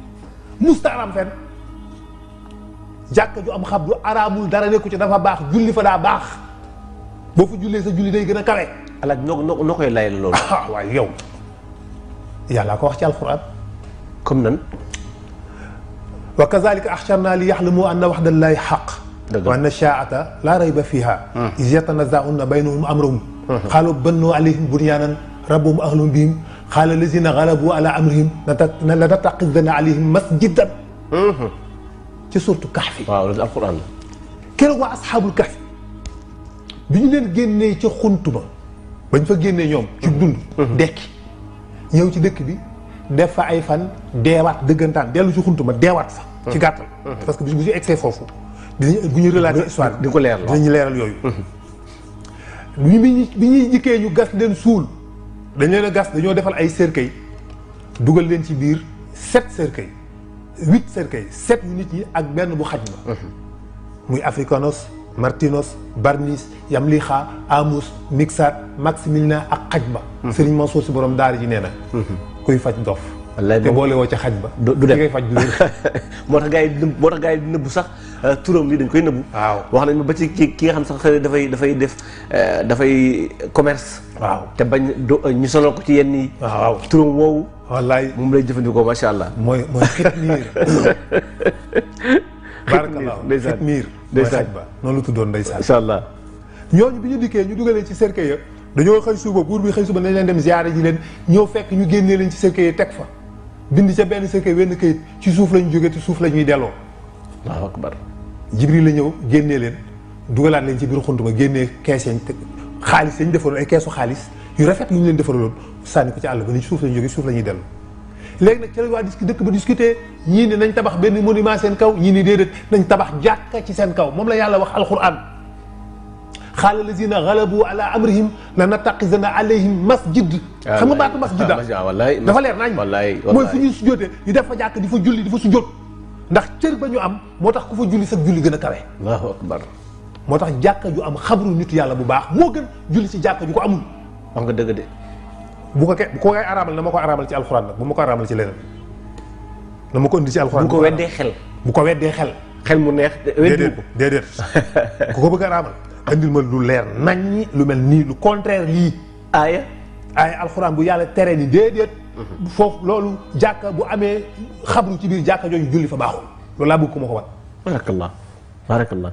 musta araam fenn jàkka ju am xabru araamul dara nekku ci dafa baax julli fa daa baax boo fa jullee sa julli day gën a kawe. alaaj noo koy layal loolu. waaye yow yàllaa ko wax ci alquran. comme nan. wa kazalika axsharna li yaxlamu anna waxdallahi xaq. dëgg wa anna shaata laa rayba fiha. iz yatanazauna baynahum amrahum. xaalu bannu alayhim bunyanan rabbuhum ahlum bihim xaala lazina galabu ala amrihim lanataxidanna alayhim masjidan. ci surtu Kahfi. waaw loolu alquran la. keroog waa asxaabul Kahfi bi ñu leen génnee ca xuntuma bañ fa génnee ñoom. ci dund. dekki ñëw ci dëkk bi def fa ay fan deewaat dëggantaan dellu ci xuntuma deewaat fa. ci gàttal. parce que bu ñu egsee foofu dinañ bu ñu relater histoire di ko leeral dinañu leeral yooyu. bi ñuy jikkee ñu gas leen suul dañ leen a gas dañoo defal ay cercueil dugal leen ci biir 7 cercueil 8 cercueil 7 yu nit ñi ak benn bu xaj ma. muy Africanos Martinos Barnis Yamlixa Amus Mixat Maximilien ak xaj ba. Serigne Mansour si borom daara ji nee na. kuy faj dof. te boole woo ca xaj ba. du dem ngay faj du moo tax gars yi di nëbbu sax turam li dañ koy nëbbu. waaw wax nañ ma ba ci ki nga xam sax dafay commerce. waaw te bañ ñu sonal ko ci yenn yi. waaw turam woowu. wallaay moom lay jëfandikoo macha allah. mooy xitmiir. barakallahu xitmiir. mooy xaj ba noonu la tuddoon ndeysaan. macha allah. ñooñu bi ñu dikkee ñu dugalee ci cercueil ya dañoo xëy suba buur bi xëy suba nañ leen dem ziyaare ji leen ñëw fekk ñu génnee leen ci cercueil yi teg fa bind ca benn cercueil wenn këyit ci suuf lañu jógee ci suuf la ñuy delloo. Allahu akbar. Jibril la ñëw génnee leen dugalaat leen ci biir xuntuma génnee kees yañ xaalis yañ defaroon ay keesu xaalis yu rafet yu ñu leen defaraloon sànni ko ci àll ba ni ci suuf lañu jógee suuf la ñuy dellu léegi nag ci la waa dëkk ba discuter ñii ni nañ tabax benn monument seen kaw ñii ni déedéet nañ tabax jàkka ci seen kaw moom la yàlla wax alquran xaala lazina galabu ala amrihim la nattaqizana alayhim masjid xam nga baatu masjid dafa leer nañ mooy fu ñuy sujjóotee ñu def fa jàkk di fa julli di fa sujjóot ndax cër ba ñu am moo tax ku fa julli sax julli gën a kawe allahu akbar moo tax jàkka ju am xabru nit yàlla bu baax moo gën julli ci jàkka ju ko amul wax nga dëgg de bu ko koy araamal na ma ko araamal ci alxuraan nag bu ma ko araamal ci leneen na ma ko indi ci alxuraan bu ko weddee xel bu ko weddee xel xel mu neex déedéet ku ko bëgg a araamal andil ma lu leer naññi lu mel nii lu contraire lii aaya alxuraan bu yàlla tere ni déedéet foofu loolu jàkka bu amee xabru ci biir jàkka jooju julli fa baaxul loolu laa bëgg ko ma ko wan barakallah barakallah